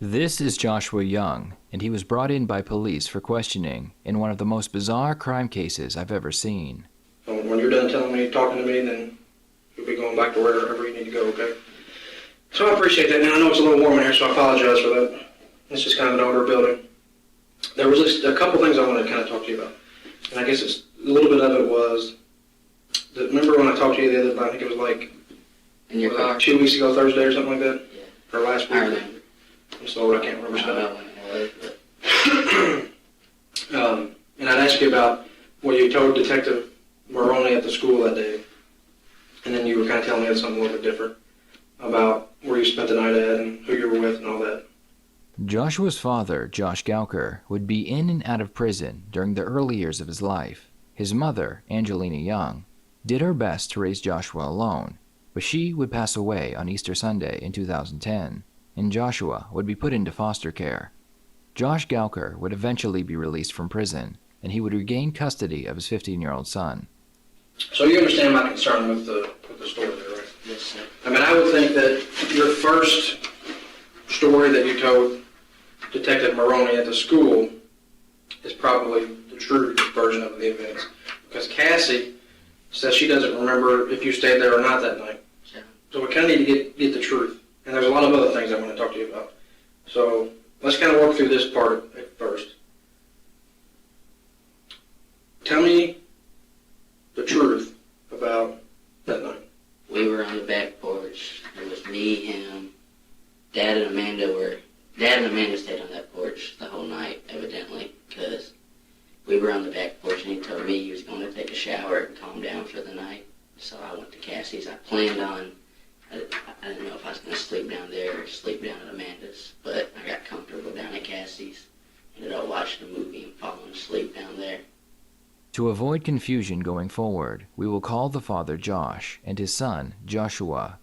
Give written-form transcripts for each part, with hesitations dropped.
This is Joshua Young, and he was brought in by police for questioning in one of the most bizarre crime cases I've ever seen. When you're done talking to me, then you'll be going back to wherever you need to go, okay? So I appreciate that. Now, I know it's a little warm in here, so I apologize for that. It's just kind of an older building. There was just a couple things I wanted to kind of talk to you about. And I guess a little bit of it was, remember when I talked to you the other day, I think it was like, in your car? 2 weeks ago, Thursday or something like that? Yeah. Or last week? I remember. I'm so old, I can't remember stuff. But And I'd ask you about what you told Detective Maroney at the school that day. And then you were kind of telling me something a little bit different about where you spent the night at and who you were with and all that. Joshua's father, Josh Gouker, would be in and out of prison during the early years of his life. His mother, Angelina Young, did her best to raise Joshua alone, but she would pass away on Easter Sunday in 2010, and Joshua would be put into foster care. Josh Gouker would eventually be released from prison, and he would regain custody of his 15-year-old son. So you understand my concern with the story there, right? yes, sir. I mean, I would think that your first story that you told Detective Maroney at the school is probably the true version of the events. Because Cassie says she doesn't remember if you stayed there or not that night. Sure. So we kind of need to get the truth. And there's a lot of other things I want to talk to you about. So let's kind of work through this part at first. Tell me the truth about that night. We were on the back porch. It was me, him, Dad and Amanda stayed on that porch the whole night, evidently, because we were on the back porch and he told me he was going to take a shower and calm down for the night. So I went to Cassie's. I planned on, I didn't know if I was going to sleep down there or sleep down at Amanda's, but I got comfortable down at Cassie's. Ended up watching a movie and falling asleep down there. To avoid confusion going forward, we will call the father Josh and his son Joshua.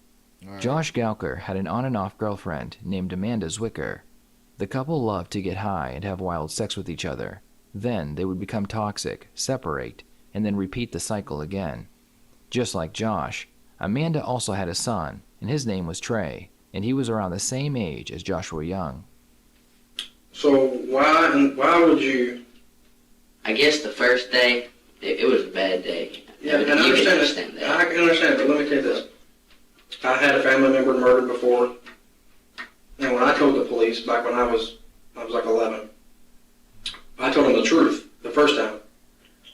Right. Josh Gouker had an on and off girlfriend named Amanda Zwicker. The couple loved to get high and have wild sex with each other. Then they would become toxic, separate, and then repeat the cycle again. Just like Josh, Amanda also had a son, and his name was Trey, and he was around the same age as Joshua Young. So why would you... I guess the first day, it was a bad day. Yeah, You and I can understand that. I can understand, but let me tell you this. I had a family member murdered before, and when I told the police back when I was like 11, I told them the truth the first time.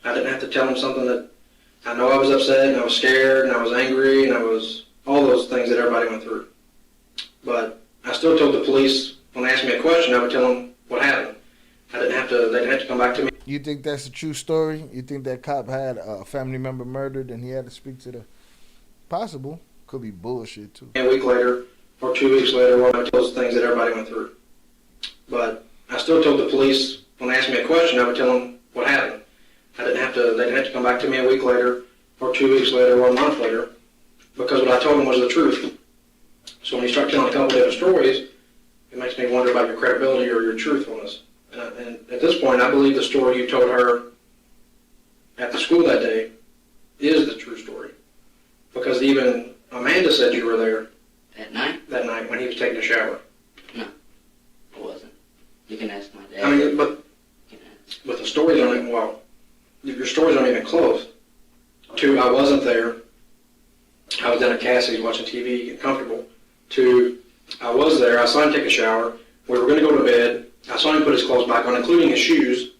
I didn't have to tell them something that I know I was upset and I was scared and I was angry and I was all those things that everybody went through. But I still told the police when they asked me a question, I would tell them what happened. They didn't have to come back to me. You think that's a true story? You think that cop had a family member murdered and he had to speak to the... Possible. Could be bullshit, too. A week later or 2 weeks later, when I told those things that everybody went through. But I still told the police when they asked me a question, I would tell them what happened. They didn't have to come back to me a week later or 2 weeks later or a month later, because what I told them was the truth. So when you start telling a couple different stories, it makes me wonder about your credibility or your truthfulness. And at this point, I believe the story you told her at the school that day is the true story. Because even Amanda said you were there That night? that night when he was taking a shower. No, I wasn't. You can ask my dad. I mean, but You can ask. the stories aren't even, well, your stories aren't even close. To, I wasn't there. I was down at Cassie's watching TV, getting comfortable. To, I was there. I saw him take a shower. We were going to go to bed. I saw him put his clothes back on, including his shoes.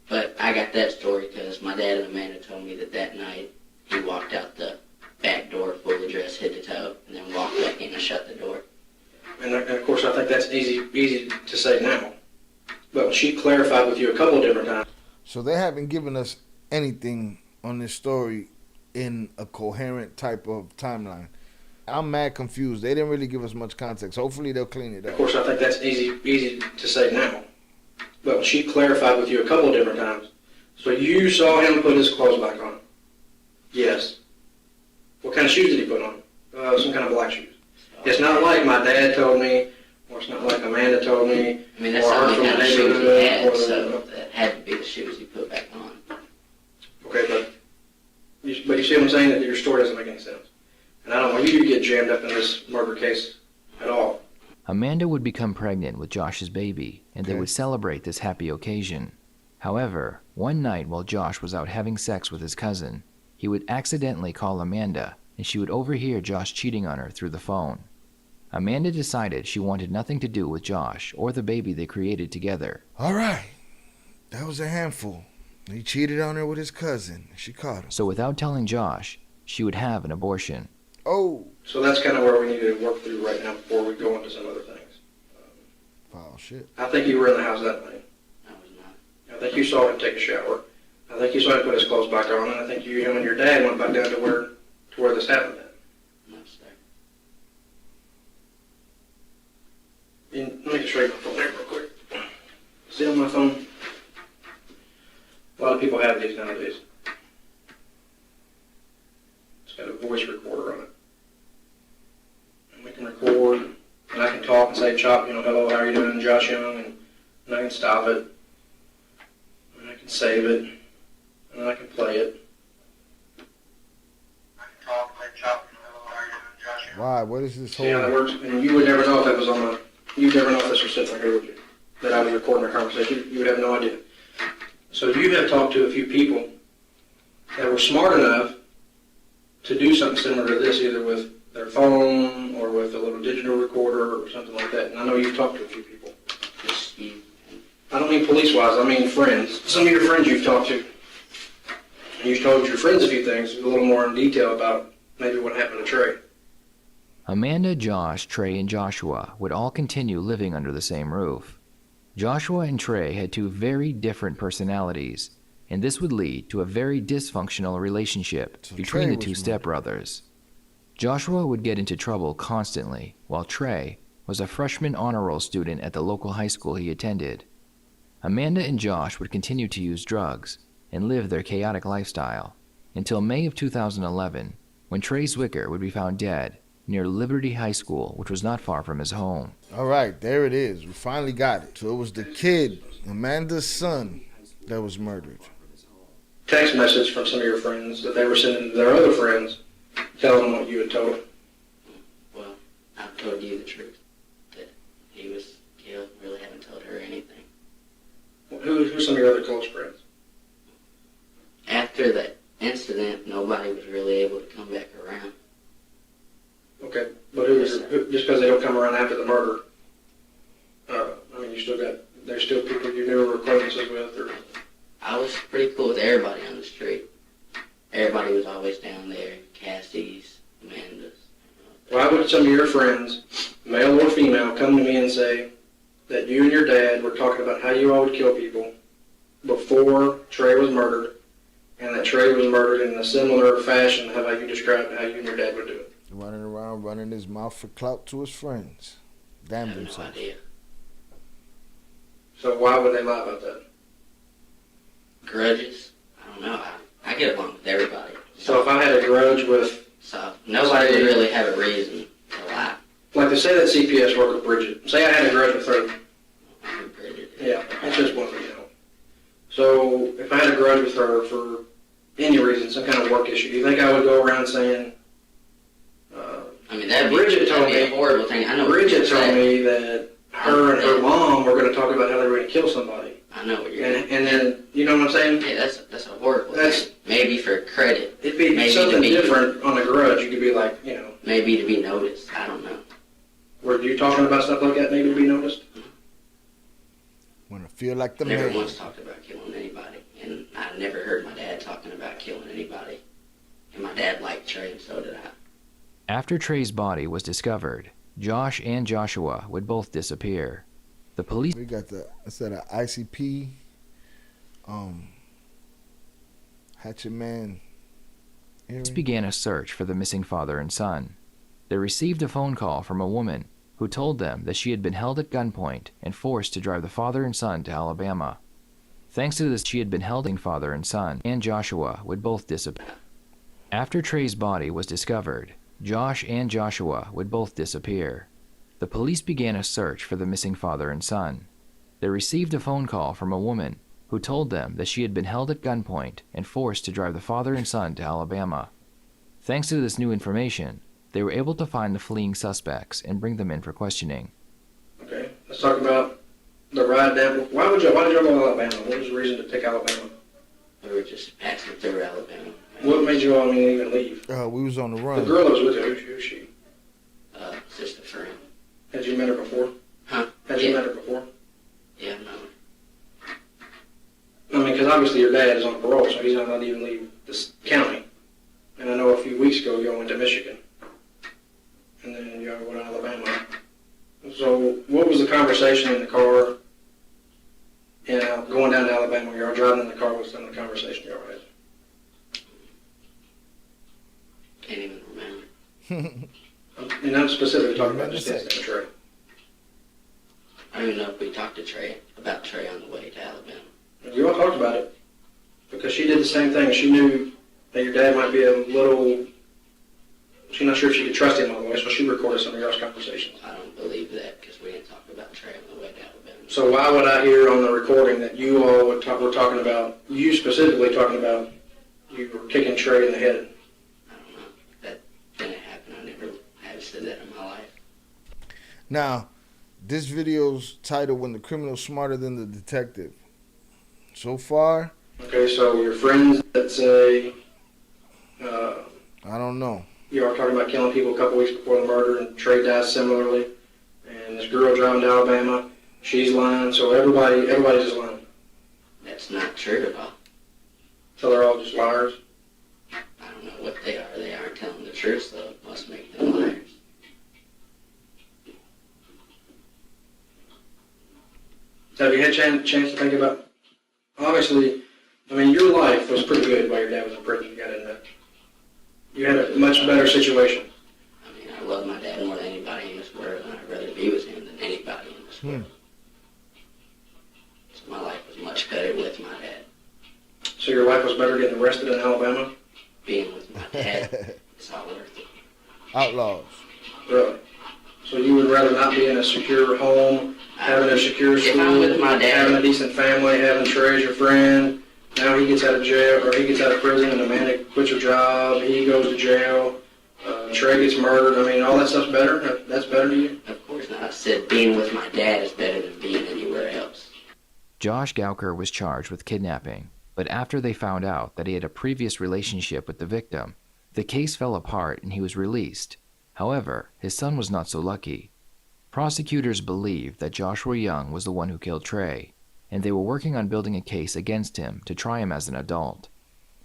But I got that story because my dad and Amanda told me that night he walked out the back door fully dressed head to toe and then walked back in and shut the door. And of course, I think that's easy to say now. But she clarified with you a couple of different times. So they haven't given us anything on this story in a coherent type of timeline. I'm mad confused. They didn't really give us much context. Hopefully they'll clean it Of up. course, I think that's easy to say now. But she clarified with you a couple of different times. So you saw him put his clothes back on? Yes. What kind of shoes did he put on? Some kind of black shoes. It's not like my dad told me, or it's not like Amanda told me, I mean, that's or the her only from the kind of shoes he neighborhood, had, or so that had to be the shoes he put back on. Okay, but you see what I'm saying? That your story doesn't make any sense. And I don't want you to get jammed up in this murder case at all. Amanda would become pregnant with Josh's baby, and they Okay. would celebrate this happy occasion. However, one night while Josh was out having sex with his cousin, he would accidentally call Amanda, and she would overhear Josh cheating on her through the phone. Amanda decided she wanted nothing to do with Josh or the baby they created together. All right. That was a handful. He cheated on her with his cousin. She caught him. So without telling Josh, she would have an abortion. Oh. So that's kind of where we need to work through right now before we go into some other things. Wow, shit. I think you were in the house that night. I was not. I think you saw him take a shower. I think you saw him put his clothes back on, and I think him and your dad went back down to where this happened at. No, sir. And let me just show you my phone here real quick. See on my phone? A lot of people have these nowadays. It's got a voice recorder on it. And we can record, and I can talk and say, Chop, hello, how are you doing, Josh Young? And I can stop it. And I can save it. And then I can play it. I can talk and say, Chop, hello, how are you doing, Josh Young? Why? What is this See how that whole... works? And you would never know if that was on you'd never know if this was sitting right here with you. That I was recording our conversation. You would have no idea. So you have talked to a few people that were smart enough to do something similar to this, either with their phone or with a little digital recorder or something like that. And I know you've talked to a few people. Just you. I don't mean police-wise, I mean friends. Some of your friends you've talked to. And you've told your friends a few things, a little more in detail about maybe what happened to Trey. Amanda, Josh, Trey, and Joshua would all continue living under the same roof. Joshua and Trey had two very different personalities, and this would lead to a very dysfunctional relationship So between Trey the two was stepbrothers. Joshua would get into trouble constantly, while Trey was a freshman honor roll student at the local high school he attended. Amanda and Josh would continue to use drugs and live their chaotic lifestyle until May of 2011, when Trey Zwicker would be found dead near Liberty High School, which was not far from his home. All right, there it is. We finally got it. So it was the kid, Amanda's son, that was murdered. Text message from some of your friends that they were sending to their other friends, telling them what you had told them. Well, I've told you the truth. That he was killed. Really haven't told her anything. Who's some of your other close friends? After that incident, nobody was really able to come back around. Okay, but just because they don't come around after the murder, there's still people you knew or were acquaintances with, or... I was pretty cool with everybody on the street. Everybody was always down there. Cassie's, Amanda's. Why would some of your friends, male or female, come to me and say that you and your dad were talking about how you all would kill people before Trey was murdered, and that Trey was murdered in a similar fashion how you described how you and your dad would do it? Running around, running his mouth for clout to his friends. I Damn have no themselves. idea. So why would they lie about that? Grudges? I don't know. I get along with everybody. So if I had a grudge with, So nobody would really have a reason to lie. like they say that CPS worker Bridget, say I had a grudge with her. I would Bridget. Yeah, it's just one thing, So if I had a grudge with her for any reason, some kind of work issue, do you think I would go around saying, I mean, that'd be a horrible thing. I know Bridget what you're told saying. me that her and her mom were going to talk about how they were going to kill somebody. I know what you're saying. And then, you know what I'm saying? Yeah, that's a horrible That's- thing. Maybe for credit. It'd be Maybe something to be- different on a grudge. You could be like, Maybe to be noticed. I don't know. were you talking about stuff like that maybe to be noticed? Wanna feel like the Never man. once talked about killing anybody. And I never heard my dad talking about killing anybody. And my dad liked Trey, and so did I. After Trey's body was discovered, Josh and Joshua would both disappear. The police We got instead of ICP, Hatchet Man. hearing. began a search for the missing father and son. They received a phone call from a woman who told them that she had been held at gunpoint and forced to drive the father and son to Alabama. Thanks to this, she had been held in father and son, and Joshua would both disappear. After Trey's body was discovered, Josh and Joshua would both disappear. The police began a search for the missing father and son. They received a phone call from a woman who told them that she had been held at gunpoint and forced to drive the father and son to Alabama. Thanks to this new information, they were able to find the fleeing suspects and bring them in for questioning. Let's talk about the ride down. Why did y'all go to Alabama? What was the reason to pick Alabama? We were just passing through Alabama. What made you all even leave? We was on the run. The girl that was with you, who's she? Just a friend. Had you met her before? Huh? Had you met her before? Yeah, no. I mean, because obviously your dad is on parole, so he's not allowed to even leave this county. And I know a few weeks ago y'all went to Michigan. And then y'all went to Alabama. So what was the conversation in the car? Going down to Alabama, when you were driving in the car, what's some of the conversation y'all had? Can't even remember. And I'm specifically talking about just incident with Trey. I don't even know if we talked to Trey about Trey on the way to Alabama. You all talked about it because she did the same thing. She knew that your dad might be a little. She's not sure if she could trust him all the way, so she recorded some of y'all's conversations. I don't believe that because we didn't talk about Trey on the way to Alabama. So why would I hear on the recording that you all were talking about, you specifically talking about, you were kicking Trey in the head? I don't know. That didn't happen. I never have said that in my life. Now, this video's titled "When the Criminal's Smarter Than the Detective." So far, Okay, so your friends that say I don't know. you are talking about killing people a couple weeks before the murder, and Trey dies similarly, and this girl driving to Alabama, she's lying, so everybody's just lying. That's not true at all. So they're all just liars. I don't know what they are. They aren't telling the truth, so it must make them liars. Have you had a chance to think about, obviously, I mean, your life was pretty good while your dad was in prison, you gotta admit. You had a much better situation. I mean, I love my dad more than anybody in this world, and I'd rather be with him than anybody in this world. So my life was much better with my dad. So your life was better getting arrested in Alabama? Being with my dad, it's all worth it. Outlaws. Really? So you would rather not be in a secure home, having a secure If I'm with school, my dad- having a decent family, having Trey as your friend, now he gets out of jail, or he gets out of prison, and Amanda quits her job, he goes to jail, Trey gets murdered, I mean, all that stuff's better? That's better to you? Of course not. I said being with my dad is better than being anywhere else. Josh Gouker was charged with kidnapping, but after they found out that he had a previous relationship with the victim, the case fell apart and he was released. However, his son was not so lucky. Prosecutors believed that Joshua Young was the one who killed Trey, and they were working on building a case against him to try him as an adult.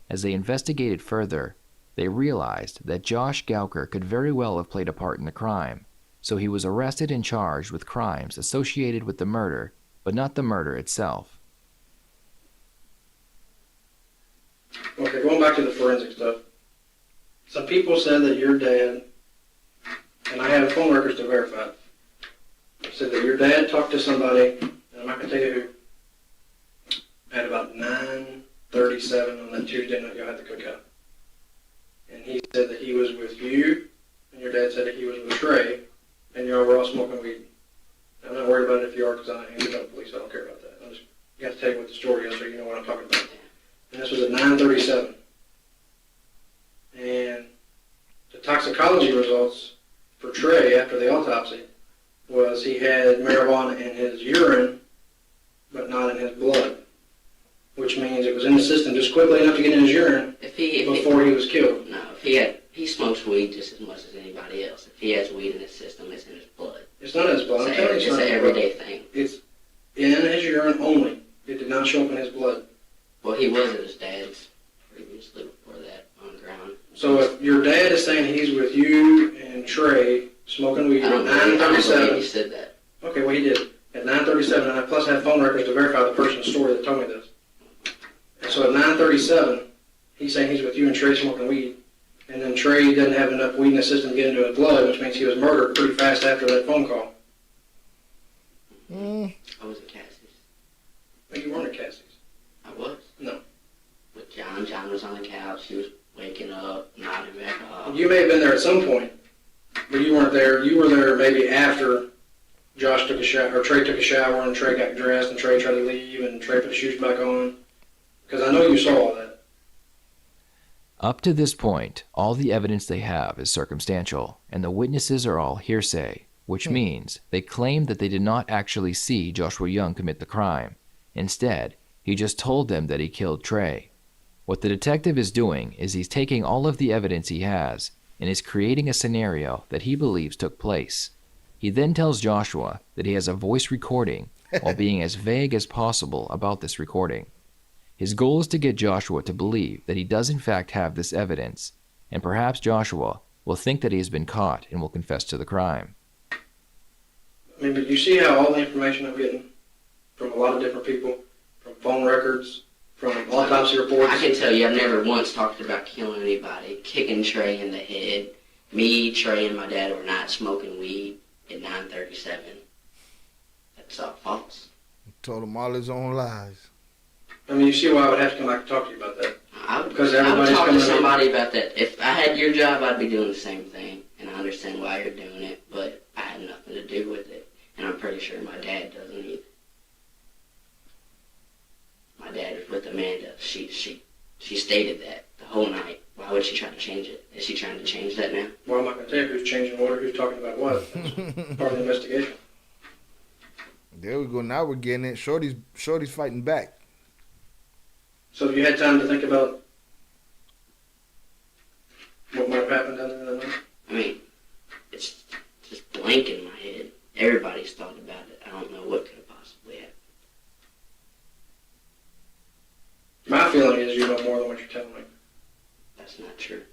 As they investigated further, they realized that Josh Gouker could very well have played a part in the crime, so he was arrested and charged with crimes associated with the murder, but not the murder itself. Okay, going back to the forensic stuff. Some people said that your dad, and I have phone records to verify it, said that your dad talked to somebody, and I'm not going to tell you who, at about 9:37 on that Tuesday night y'all had the cookout. And he said that he was with you, and your dad said that he was with Trey, and y'all were all smoking weed. I'm not worried about it if you are, because I ain't about the police, I don't care about that. I just got to tell you what the story is so you know what I'm talking about. And this was at 9:37. And the toxicology results for Trey after the autopsy was he had marijuana in his urine, but not in his blood, which means it was in the system just quickly enough to get in his urine before he was killed. No, he smokes weed just as much as anybody else. If he has weed in his system, it's in his blood. It's not in his blood. I'm telling you, It's it's not an in his blood. everyday thing. It's in his urine only. It did not show up in his blood. Well, he was at his dad's previously before that on the ground. So if your dad is saying he's with you and Trey smoking weed I at don't believe 9:37. he said that. Okay, well he did. At 9:37, and I plus have phone records to verify the person's story that told me this. And so at 9:37, he's saying he's with you and Trey smoking weed. And then Trey doesn't have enough weed in his system to get into his blood, which means he was murdered pretty fast after that phone call. I was at Cassie's. But you weren't at Cassie's. I was. No. With John. John was on the couch. He was waking up, nodding back off. You may have been there at some point, but you weren't there. You were there maybe after Josh took a shower, or Trey took a shower, and Trey got dressed, and Trey tried to leave, and Trey put his shoes back on. Because I know you saw all that. Up to this point, all the evidence they have is circumstantial, and the witnesses are all hearsay, which means they claim that they did not actually see Joshua Young commit the crime. Instead, he just told them that he killed Trey. What the detective is doing is he's taking all of the evidence he has and is creating a scenario that he believes took place. He then tells Joshua that he has a voice recording while being as vague as possible about this recording. His goal is to get Joshua to believe that he does in fact have this evidence, and perhaps Joshua will think that he has been caught and will confess to the crime. I mean, but you see how all the information I'm getting from a lot of different people, from phone records, from autopsy reports. I can tell you I've never once talked about killing anybody, kicking Trey in the head. Me, Trey, and my dad were not smoking weed at 9:37. That's all false. Told him all his own lies. I mean, you see why I would have to come back and talk to you about that. I would Because talk everybody's to somebody about that. If I had your job, I'd be doing the same thing. And I understand why you're doing it, but I had nothing to do with it. And I'm pretty sure my dad doesn't either. My dad was with Amanda. She stated that the whole night. Why would she try to change it? Is she trying to change that now? Well, I'm not going to tell you who's changing what or who's talking about what. That's part of the investigation. There we go. Now we're getting it. Shorty's fighting back. So have you had time to think about what might have happened down there that night? I mean, it's just blank in my head. Everybody's thought about it. I don't know what could have possibly happened. My feeling is you know more than what you're telling me. That's not true.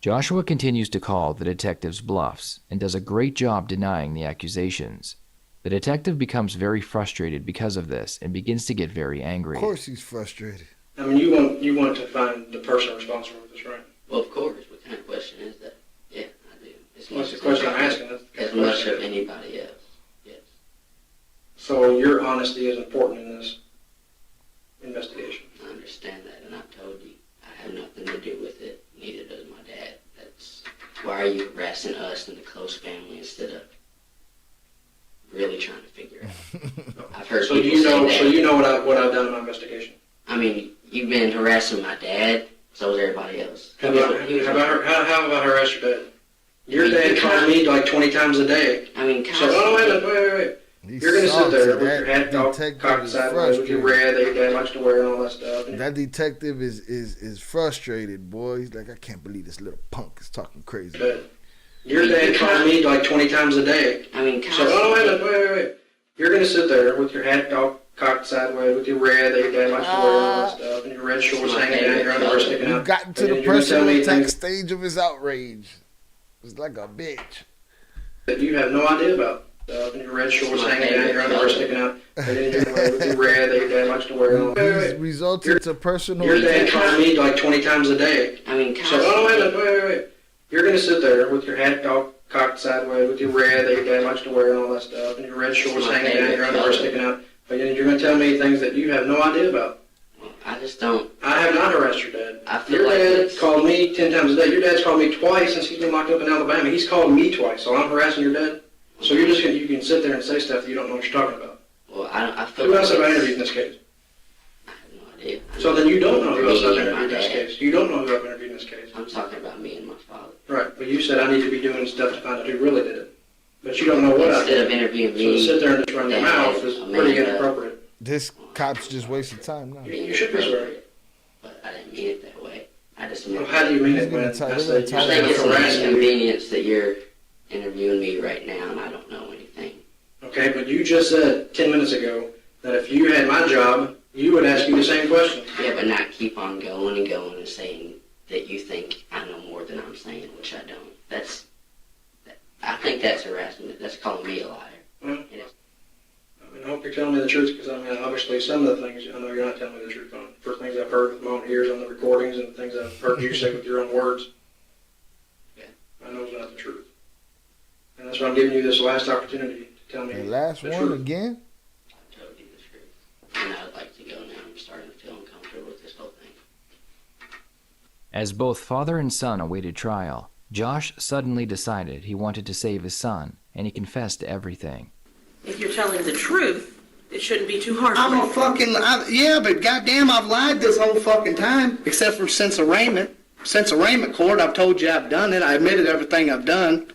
Joshua continues to call the detective's bluffs and does a great job denying the accusations. The detective becomes very frustrated because of this and begins to get very angry. Of course he's frustrated. I mean, you want to find the person responsible for this, right? Well, of course. What kind of question is that? Yeah, I do. That's the question I'm asking. That's the As kind of much question. of anybody else. Yes. So your honesty is important in this investigation. I understand that, and I've told you I have nothing to do with it. Neither does my dad. That's why are you harassing us and the close family instead of really trying to figure out? I've heard So people you know, say that. so you know what I've done in my investigation. I mean, you've been harassing my dad. So is everybody else. How about I harass your dad? Your dad calls me like 20 times a day. I mean, So, oh, wait. You're going to sit there with your head cocked sideways with your red that your dad likes to wear and all that stuff. That detective is frustrated, boy. He's like, I can't believe this little punk is talking crazy. Your dad calls me like 20 times a day. I mean, So, oh, wait. You're going to sit there with your head cocked sideways with your red that your dad likes to wear and all that stuff, and your red shorts hanging down, your underwear sticking out. We've gotten to And the then you're gonna tell personal me attack things stage of his outrage. It's like a bitch. that you have no idea about. And your red shorts hanging down, your underwear sticking out, and then you're with your red that your dad likes to wear. He's resulted to personal Your dad attack. calls me like 20 times a day. I mean, So, oh, wait. You're going to sit there with your head cocked sideways with your red that your dad likes to wear and all that stuff, and your red shorts hanging down, your underwear sticking out. But then you're going to tell me things that you have no idea about. I just don't. I have not harassed your dad. I feel Your like dad it's- called me 10 times a day. Your dad's called me twice since he's been locked up in Alabama. He's called me twice, so I'm harassing your dad? So you're just you can sit there and say stuff that you don't know what you're talking about. Well, I feel Who like else have I it's- interviewed in this case? I have no idea. So then you don't know who else I've Me and my interviewed in this dad. case. You don't know who I've interviewed in this case. I'm talking about me and my father. Right, but you said I need to be doing stuff to find out who really did it. But you don't know what I Instead did. of interviewing So me, to sit there and just run your Dad, mouth is pretty Amanda. inappropriate. This cop's just wasting time now. You should be swearing. But I didn't mean it that way. I just Well, meant. how do you mean He's it when gonna I tell- said he's you're I gonna think saying it's an harassing me? inconvenience that you're interviewing me right now and I don't know anything. Okay, but you just said 10 minutes ago that if you had my job, you would ask you the same question. Yeah, but not keep on going and going and saying that you think I know more than I'm saying, which I don't. I think that's harassment. That's calling me a liar. Well, It is. I mean, I hope you're telling me the truth, because I mean, obviously some of the things I know you're not telling me the truth on. For things I've heard with my own ears on the recordings and things I've heard you say with your own words. Yeah. I know it's not the truth. And that's why I'm giving you this last opportunity to tell me The last the one truth. again? I told you the truth. And I'd like to go now. I'm starting to feel uncomfortable with this whole thing. As both father and son awaited trial, Josh suddenly decided he wanted to save his son, and he confessed to everything. If you're telling the truth, it shouldn't be too hard I'm for a you. fucking, yeah, but goddamn, I've lied this whole fucking time, except for since arraignment. Since arraignment court, I've told you I've done it. I admitted everything I've done.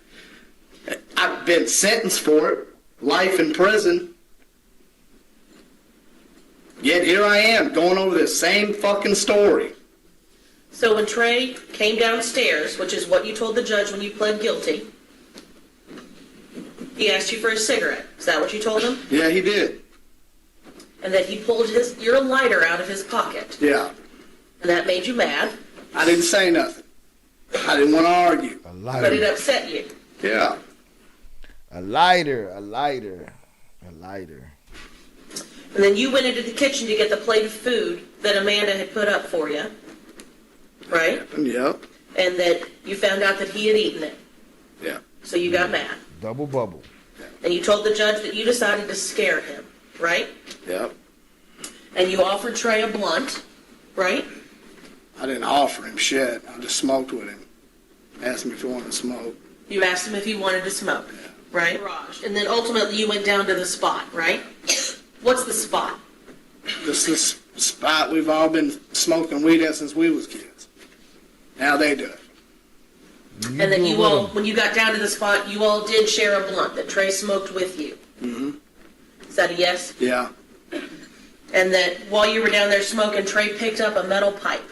I've been sentenced for it, life in prison. Yet here I am, going over this same fucking story. So when Trey came downstairs, which is what you told the judge when you pled guilty, he asked you for a cigarette. Is that what you told him? Yeah, he did. And that he pulled your lighter out of his pocket. Yeah. And that made you mad. I didn't say nothing. I didn't want to argue. A But it lighter. upset you. Yeah. A lighter. A lighter. A lighter. And then you went into the kitchen to get the plate of food that Amanda had put up for you. Right? Yep. And that you found out that he had eaten it. Yeah. So you got mad. Double bubble. And you told the judge that you decided to scare him. Right? Yep. And you offered Trey a blunt. Right? I didn't offer him shit. I just smoked with him. Asked him if he wanted to smoke. You asked him if he wanted to smoke. Right? And then ultimately you went down to the spot. Right? What's the spot? This is the spot we've all been smoking weed at since we was kids. Now they do it. And then you all, when you got down to the spot, you all did share a blunt that Trey smoked with you. Mm-hmm. Is that a yes? Yeah. And that while you were down there smoking, Trey picked up a metal pipe.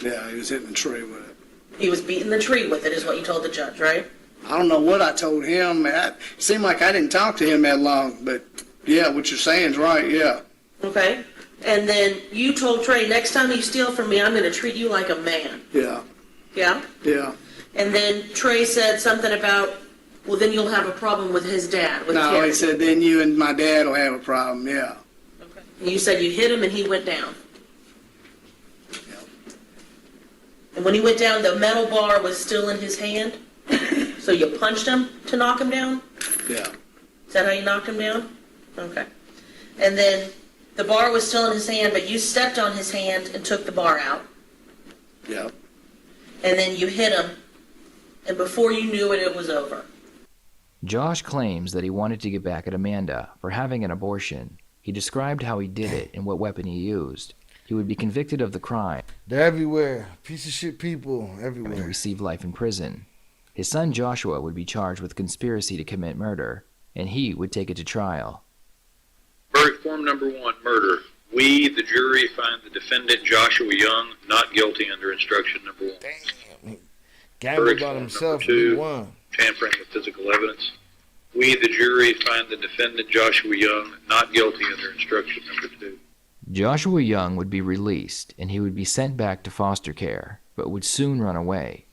Yeah, he was hitting the tree with it. He was beating the tree with it, is what you told the judge, right? I don't know what I told him. It seemed like I didn't talk to him that long, but yeah, what you're saying is right, yeah. Okay. And then you told Trey, next time you steal from me, I'm going to treat you like a man. Yeah. Yeah? Yeah. And then Trey said something about, well, then you'll have a problem with his dad, with No, Kerry. he said, then you and my dad will have a problem, yeah. Okay. And you said you hit him and he went down. Yep. And when he went down, the metal bar was still in his hand? So you punched him to knock him down? Yeah. Is that how you knocked him down? Okay. And then the bar was still in his hand, but you stepped on his hand and took the bar out. Yep. And then you hit him, and before you knew it, it was over. Josh claims that he wanted to get back at Amanda for having an abortion. He described how he did it and what weapon he used. He would be convicted of the crime They're everywhere. Piece of shit people and everywhere. receive life in prison. His son Joshua would be charged with conspiracy to commit murder, and he would take it to trial. Verdict form number 1, murder. We, the jury, find the defendant Joshua Young not guilty under instruction number 1. Damn. He gambled on himself. Two. He won. Tampering with physical evidence. We, the jury, find the defendant Joshua Young not guilty under instruction number 2. Joshua Young would be released, and he would be sent back to foster care, but would soon run away.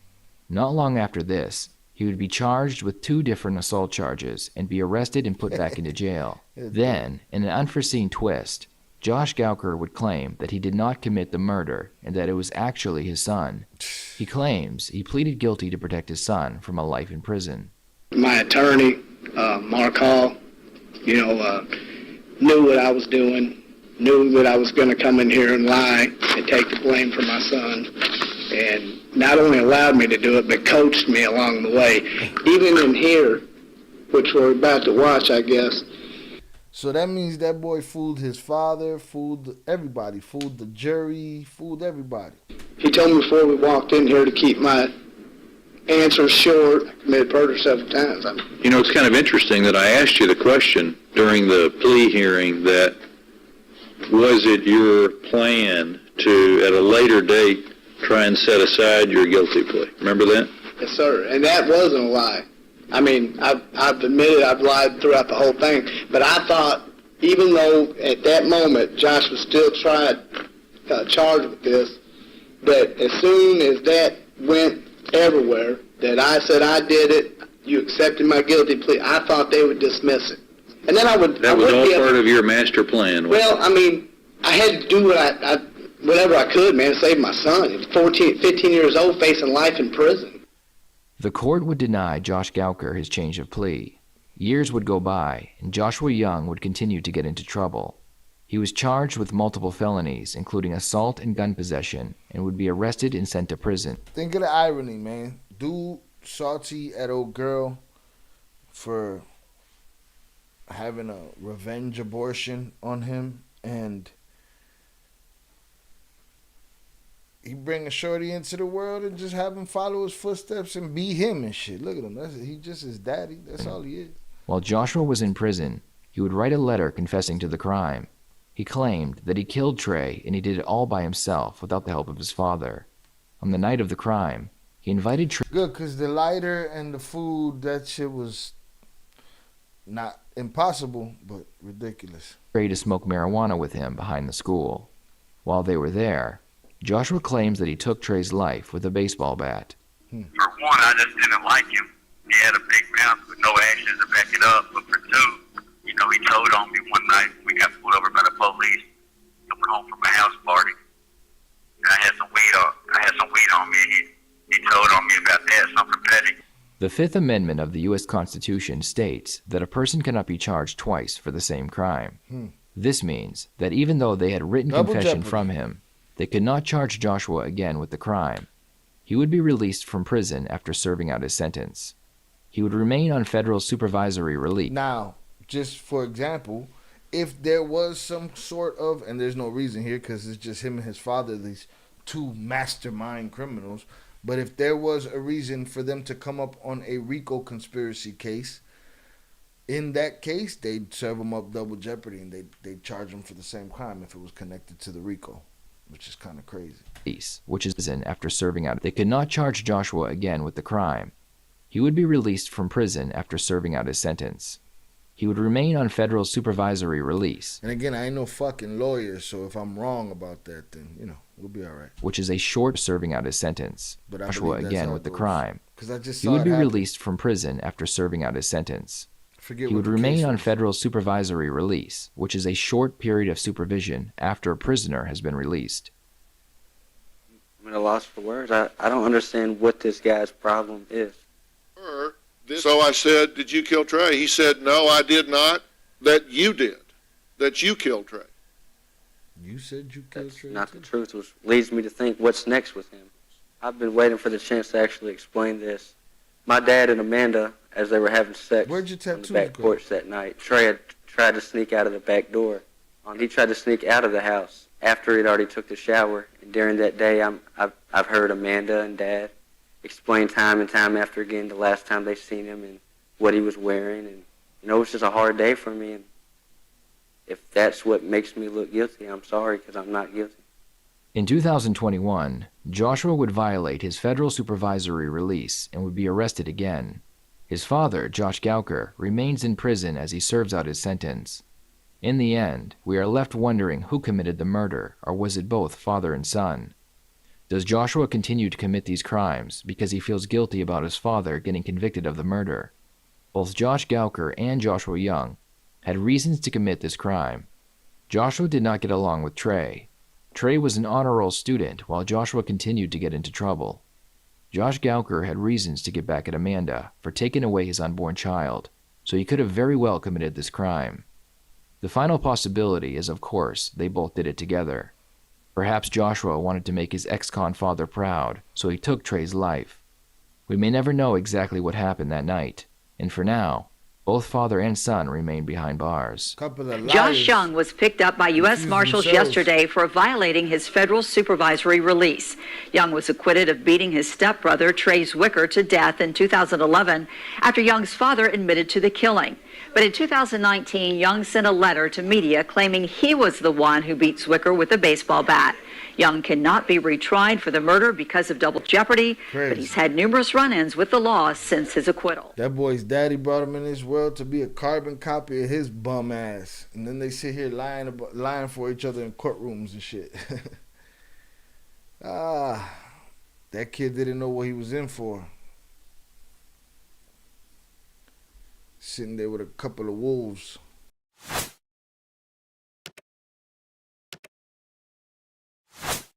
Not long after this, he would be charged with 2 different assault charges and be arrested and put back into jail. Then, in an unforeseen twist, Josh Gouker would claim that he did not commit the murder and that it was actually his son. He claims he pleaded guilty to protect his son from a life in prison. My attorney, Mark Hall, knew what I was doing, knew that I was going to come in here and lie and take the blame for my son, and not only allowed me to do it, but coached me along the way. Even in here, which we're about to watch, I guess. So that means that boy fooled his father, fooled everybody, fooled the jury, fooled everybody. He told me before we walked in here to keep my answers short. I committed murder several times. You know, it's kind of interesting that I asked you the question during the plea hearing that was it your plan to, at a later date, try and set aside your guilty plea? Remember that? Yes, sir. And that wasn't a lie. I mean, I've admitted I've lied throughout the whole thing, but I thought, even though at that moment Josh was still charged with this, that as soon as that went everywhere, that I said I did it, you accepted my guilty plea, I thought they would dismiss it. And then I would... That was all part of your master plan. Well, I mean, I had to do whatever I could, man, to save my son. He was 15 years old, facing life in prison. The court would deny Josh Gouker his change of plea. Years would go by, and Joshua Young would continue to get into trouble. He was charged with multiple felonies, including assault and gun possession, and would be arrested and sent to prison. Think of the irony, man. Dude salty at old girl for having a revenge abortion on him, and he bring a shorty into the world and just have him follow his footsteps and be him and shit. Look at him. He just his daddy. That's all he is. While Joshua was in prison, he would write a letter confessing to the crime. He claimed that he killed Trey and he did it all by himself without the help of his father. On the night of the crime, he invited Trey. Good, because the lighter and the food, that shit was not impossible, but ridiculous. To smoke marijuana with him behind the school. While they were there, Joshua claims that he took Trey's life with a baseball bat. For one, I just didn't like him. He had a big mouth with no actions to back it up. But for two, he told on me one night when we got pulled over by the police, coming home from a house party. And I had some weed on me. He told on me about that, something petty. The Fifth Amendment of the U.S. Constitution states that a person cannot be charged twice for the same crime. This means that even though they had written confession from him, they could not charge Joshua again with the crime. He would be released from prison after serving out his sentence. He would remain on federal supervisory release. Now, just for example, if there was some sort of, and there's no reason here because it's just him and his father, these two mastermind criminals, but if there was a reason for them to come up on a RICO conspiracy case, in that case, they'd serve them up double jeopardy and they'd charge them for the same crime if it was connected to the RICO, which is kind of crazy. Which is after serving out. They could not charge Joshua again with the crime. He would be released from prison after serving out his sentence. He would remain on federal supervisory release. And again, I ain't no fucking lawyer, so if I'm wrong about that, then, we'll be all right. Which is a short serving out his sentence. But I Joshua again with the crime. I just he would be released from prison after serving out his sentence. He would remain on federal supervisory release, which is a short period of supervision after a prisoner has been released. I'm at a loss for words. I don't understand what this guy's problem is. So I said, did you kill Trey? He said, no, I did not. That you did. That you killed Trey. You said you killed Trey? Not the truth, which leads me to think what's next with him. I've been waiting for the chance to actually explain this. My dad and Amanda, as they were having sex on the back porch that night, Trey had tried to sneak out of the back door. He tried to sneak out of the house after he'd already took the shower. And during that day, I've heard Amanda and Dad explain time and time after again the last time they seen him and what he was wearing. And, it's just a hard day for me. And if that's what makes me look guilty, I'm sorry, because I'm not guilty. In 2021, Joshua would violate his federal supervisory release and would be arrested again. His father, Josh Gouker, remains in prison as he serves out his sentence. In the end, we are left wondering who committed the murder, or was it both father and son? Does Joshua continue to commit these crimes because he feels guilty about his father getting convicted of the murder? Both Josh Gouker and Joshua Young had reasons to commit this crime. Joshua did not get along with Trey. Trey was an honor roll student while Joshua continued to get into trouble. Josh Gouker had reasons to get back at Amanda for taking away his unborn child, so he could have very well committed this crime. The final possibility is, of course, they both did it together. Perhaps Joshua wanted to make his ex-con father proud, so he took Trey's life. We may never know exactly what happened that night, and for now, both father and son remain behind bars. Josh Young was picked up by U.S. Marshals yesterday for violating his federal supervisory release. Young was acquitted of beating his stepbrother, Trey Zwicker, to death in 2011 after Young's father admitted to the killing. But in 2019, Young sent a letter to media claiming he was the one who beat Zwicker with a baseball bat. Young cannot be retried for the murder because of double jeopardy, but he's had numerous run-ins with the law since his acquittal. That boy's daddy brought him in this world to be a carbon copy of his bum ass. And then they sit here lying for each other in courtrooms and shit. That kid didn't know what he was in for. Sitting there with a couple of wolves.